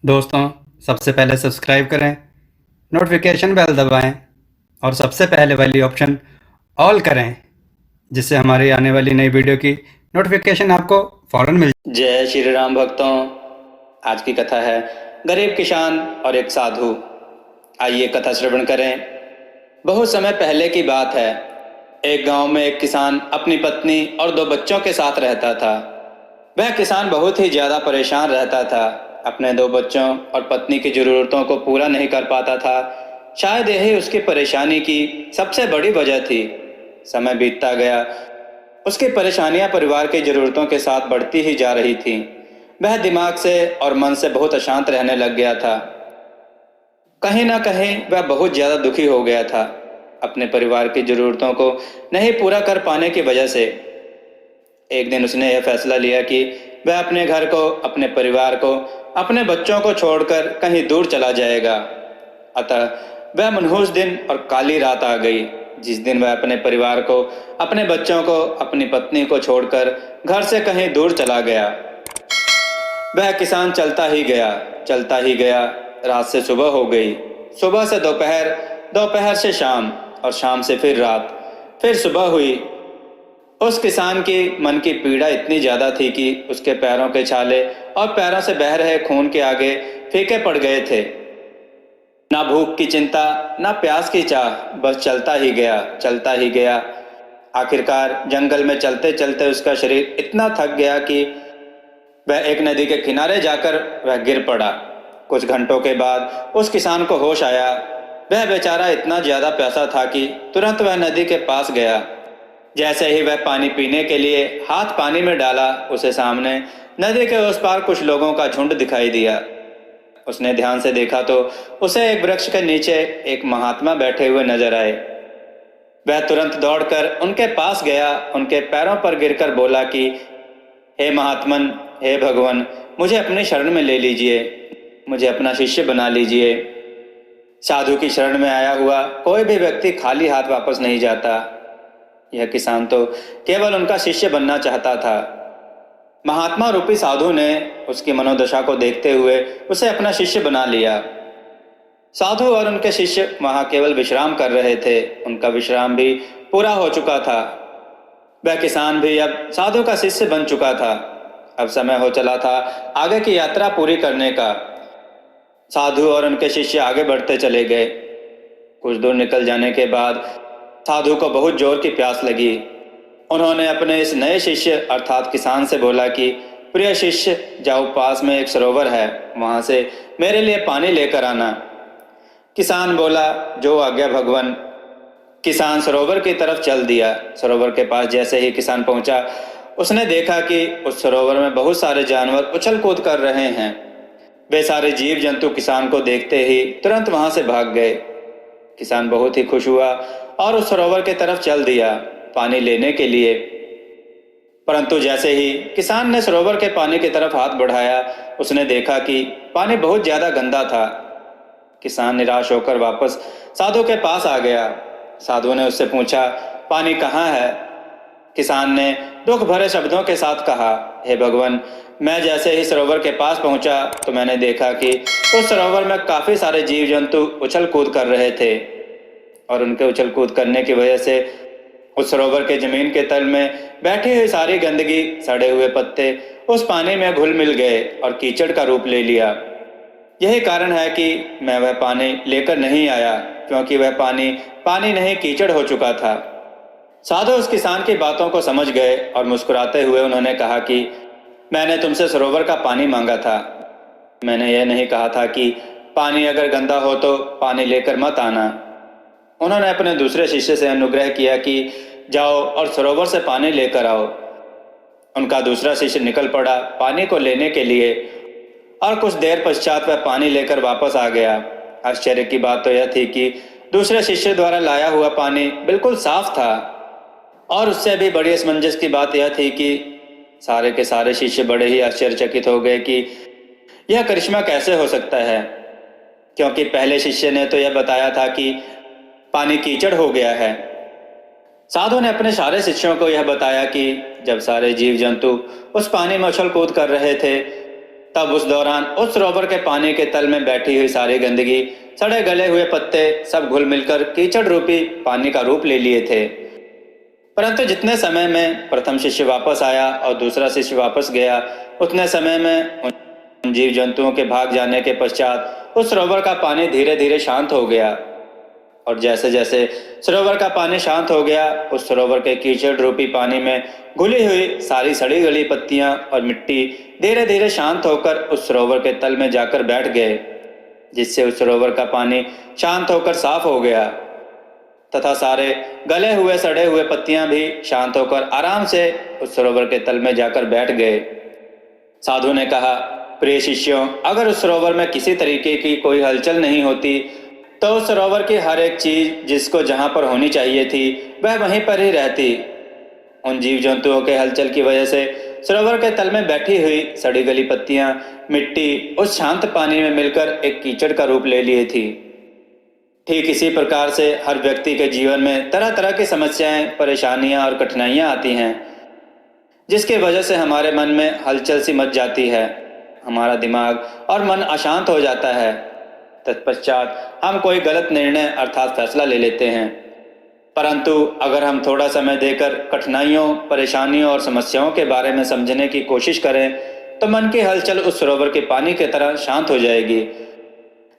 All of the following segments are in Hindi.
दोस्तों, सबसे पहले सब्सक्राइब करें, नोटिफिकेशन बेल दबाएं और सबसे पहले वाली ऑप्शन ऑल करें, जिससे हमारी आने वाली नई वीडियो की नोटिफिकेशन आपको फ़ौरन मिल। जय श्री राम भक्तों। आज की कथा है गरीब किसान और एक साधु। आइए कथा श्रवण करें। बहुत समय पहले की बात है। एक गांव में एक किसान अपनी पत्नी और 2 बच्चों के साथ रहता था। वह किसान बहुत ही ज्यादा परेशान रहता था। अपने 2 बच्चों और पत्नी की जरूरतों को पूरा नहीं कर पाता था। शायद यही उसकी परेशानी की सबसे बड़ी वजह थी। समय बीतता गया। उसकी परेशानियां परिवार की जरूरतों के साथ बढ़ती ही जा रही थीं। वह दिमाग से और मन से बहुत अशांत रहने लग गया था। कहीं ना कहीं वह बहुत ज्यादा दुखी हो गया था, अपने परिवार की जरूरतों को नहीं पूरा कर पाने की वजह से। एक दिन उसने यह फैसला लिया कि वह अपने घर को, अपने परिवार को, अपने बच्चों को छोड़कर कहीं दूर चला जाएगा। अतः वह मनहूस दिन और काली रात आ गई, जिस दिन वह अपने परिवार को, अपने बच्चों को, अपनी पत्नी को छोड़कर घर से कहीं दूर चला गया। वह किसान चलता ही गया, चलता ही गया। रात से सुबह हो गई, सुबह से दोपहर, दोपहर से शाम और शाम से फिर रात, फिर सुबह हुई। उस किसान की मन की पीड़ा इतनी ज्यादा थी कि उसके पैरों के छाले और पैरों से बह रहे खून के आगे फीके पड़ गए थे। ना भूख की चिंता, ना प्यास की चाह, बस चलता ही गया, चलता ही गया। आखिरकार जंगल में चलते चलते उसका शरीर इतना थक गया कि वह एक नदी के किनारे जाकर वह गिर पड़ा। कुछ घंटों के बाद उस किसान को होश आया। वह बेचारा इतना ज्यादा प्यासा था कि तुरंत वह नदी के पास गया। जैसे ही वह पानी पीने के लिए हाथ पानी में डाला, उसे सामने नदी के उस पार कुछ लोगों का झुंड दिखाई दिया। उसने ध्यान से देखा तो उसे एक वृक्ष के नीचे एक महात्मा बैठे हुए नजर आए। वह तुरंत दौड़कर उनके पास गया, उनके पैरों पर गिरकर बोला कि हे महात्मन, हे भगवान, मुझे अपनी शरण में ले लीजिए, मुझे अपना शिष्य बना लीजिए। साधु की शरण में आया हुआ कोई भी व्यक्ति खाली हाथ वापस नहीं जाता। यह किसान तो केवल उनका शिष्य बनना चाहता था। महात्मा रूपी साधु ने उसकी मनोदशा को देखते हुए उसे अपना शिष्य बना लिया। साधु और उनके शिष्य वहां केवल विश्राम कर रहे थे। उनका विश्राम भी पूरा हो चुका था। वह किसान भी अब साधु का शिष्य बन चुका था। अब समय हो चला था आगे की यात्रा पूरी करने का। साधु और उनके शिष्य आगे बढ़ते चले गए। कुछ दूर निकल जाने के बाद साधु को बहुत जोर की प्यास लगी। उन्होंने अपने इस नए शिष्य अर्थात किसान से बोला कि प्रिय शिष्य, जाओ, पास में एक सरोवर है, वहां से मेरे लिए पानी लेकर आना। किसान बोला, जो आज्ञा भगवान। किसान सरोवर की तरफ चल दिया। सरोवर के पास जैसे ही किसान पहुंचा, उसने देखा कि उस सरोवर में बहुत सारे जानवर उछल कूद कर रहे हैं। वे सारे जीव जंतु किसान को देखते ही तुरंत वहां से भाग गए। किसान बहुत ही खुश हुआ और उस सरोवर की तरफ चल दिया पानी लेने के लिए। परंतु जैसे ही किसान ने सरोवर के पानी की तरफ हाथ बढ़ाया, उसने देखा कि पानी बहुत ज्यादा गंदा था। किसान निराश होकर वापस साधु के पास आ गया। साधु ने उससे पूछा, पानी कहाँ है? किसान ने दुख भरे शब्दों के साथ कहा, हे भगवान, मैं जैसे ही सरोवर के पास पहुंचा तो मैंने देखा कि उस सरोवर में काफी सारे जीव जंतु उछल कूद कर रहे थे और उनके उछल कूद करने की वजह से उस सरोवर के जमीन के तल में बैठी हुई सारी गंदगी, सड़े हुए पत्ते उस पानी में घुल मिल गए और कीचड़ का रूप ले लिया। यही कारण है कि मैं वह पानी लेकर नहीं आया, क्योंकि वह पानी पानी नहीं कीचड़ हो चुका था। साधु उस किसान की बातों को समझ गए और मुस्कुराते हुए उन्होंने कहा कि मैंने तुमसे सरोवर का पानी मांगा था। मैंने यह नहीं कहा था कि पानी अगर गंदा हो तो पानी लेकर मत आना। उन्होंने अपने दूसरे शिष्य से अनुग्रह किया कि जाओ और सरोवर से पानी लेकर आओ। उनका दूसरा शिष्य निकल पड़ा पानी को लेने के लिए और कुछ देर पश्चात वह पानी लेकर वापस आ गया। आश्चर्य की बात तो यह थी कि दूसरे शिष्य द्वारा लाया हुआ पानी बिल्कुल साफ था। और उससे भी बड़ी असमंजस की बात यह थी कि सारे के सारे शिष्य बड़े ही आश्चर्यचकित हो गए कि यह करिश्मा कैसे हो सकता है, क्योंकि पहले शिष्य ने तो यह बताया था कि पानी कीचड़ हो गया है। साधु ने अपने सारे शिष्यों को यह बताया कि जब सारे जीव जंतु उस पानी में उछल कूद कर रहे थे तब उस दौरान उस सरोवर के पानी के तल में बैठी हुई सारी गंदगी, सड़े गले हुए पत्ते सब घुल मिलकर कीचड़ रूपी पानी का रूप ले लिए थे। परंतु जितने समय में प्रथम शिष्य वापस आया और दूसरा शिष्य वापस गया, उतने समय में उन जीव जंतुओं के भाग जाने के पश्चात उस सरोवर का पानी धीरे धीरे शांत हो गया। और जैसे जैसे सरोवर का पानी शांत हो गया, उस सरोवर के कीचड़ रूपी पानी में घुली हुई सारी सड़ी गली पत्तियां और मिट्टी धीरे धीरे शांत होकर उस सरोवर के तल में जाकर बैठ गए, जिससे उस सरोवर का पानी शांत होकर साफ हो गया तथा सारे गले हुए सड़े हुए पत्तियां भी शांत होकर आराम से उस सरोवर के तल में जाकर बैठ गए। साधु ने कहा, प्रिय शिष्यों, अगर उस सरोवर में किसी तरीके की कोई हलचल नहीं होती तो उस सरोवर की हर एक चीज जिसको जहां पर होनी चाहिए थी वह वहीं पर ही रहती। उन जीव जंतुओं के हलचल की वजह से सरोवर के तल में बैठी हुई सड़ी गली पत्तियां, मिट्टी उस शांत पानी में मिलकर एक कीचड़ का रूप ले लिए थी। ठीक इसी प्रकार से हर व्यक्ति के जीवन में तरह तरह की समस्याएं, परेशानियां और कठिनाइयां आती हैं, जिसकी वजह से हमारे मन में हलचल सी मच जाती है, हमारा दिमाग और मन अशांत हो जाता है। तत्पश्चात हम कोई गलत निर्णय अर्थात फैसला ले लेते हैं। परंतु अगर हम थोड़ा समय देकर कठिनाइयों, परेशानियों और समस्याओं के बारे में समझने की कोशिश करें तो मन की हलचल उस सरोवर के पानी की तरह शांत हो जाएगी,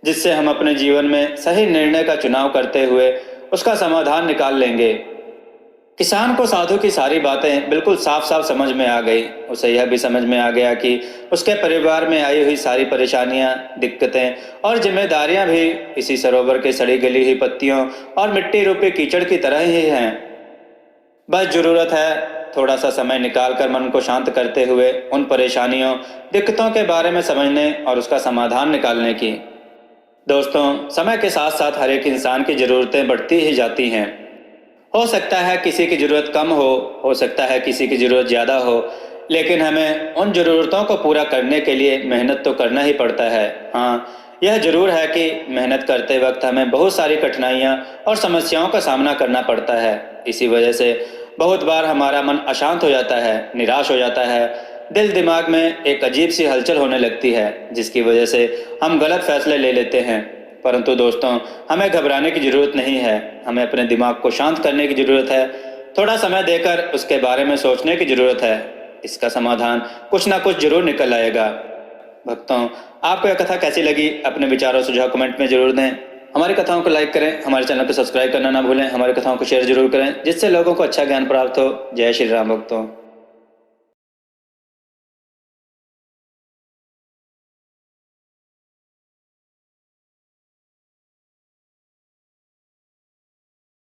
जिससे हम अपने जीवन में सही निर्णय का चुनाव करते हुए उसका समाधान निकाल लेंगे। किसान को साधु की सारी बातें बिल्कुल साफ साफ समझ में आ गई। उसे यह भी समझ में आ गया कि उसके परिवार में आई हुई सारी परेशानियां, दिक्कतें और जिम्मेदारियां भी इसी सरोवर के सड़ी गली हुई पत्तियों और मिट्टी रूपी कीचड़ की तरह ही हैं। बस जरूरत है थोड़ा सा समय निकालकर मन को शांत करते हुए उन परेशानियों, दिक्कतों के बारे में समझने और उसका समाधान निकालने की। दोस्तों, समय के साथ साथ हर एक इंसान की ज़रूरतें बढ़ती ही जाती हैं। हो सकता है किसी की ज़रूरत कम हो सकता है किसी की ज़रूरत ज़्यादा हो, लेकिन हमें उन ज़रूरतों को पूरा करने के लिए मेहनत तो करना ही पड़ता है। हाँ, यह ज़रूर है कि मेहनत करते वक्त हमें बहुत सारी कठिनाइयाँ और समस्याओं का सामना करना पड़ता है। इसी वजह से बहुत बार हमारा मन अशांत हो जाता है, निराश हो जाता है, दिल दिमाग में एक अजीब सी हलचल होने लगती है, जिसकी वजह से हम गलत फैसले ले लेते हैं। परंतु दोस्तों, हमें घबराने की ज़रूरत नहीं है। हमें अपने दिमाग को शांत करने की ज़रूरत है, थोड़ा समय देकर उसके बारे में सोचने की ज़रूरत है। इसका समाधान कुछ ना कुछ जरूर निकल आएगा। भक्तों, आपको यह कथा कैसी लगी? अपने विचारों सुझाव कमेंट में जरूर दें। हमारी कथाओं को लाइक करें, हमारे चैनल को सब्सक्राइब करना ना भूलें, हमारी कथाओं को शेयर जरूर करें, जिससे लोगों को अच्छा ज्ञान प्राप्त हो। जय श्री राम भक्तों।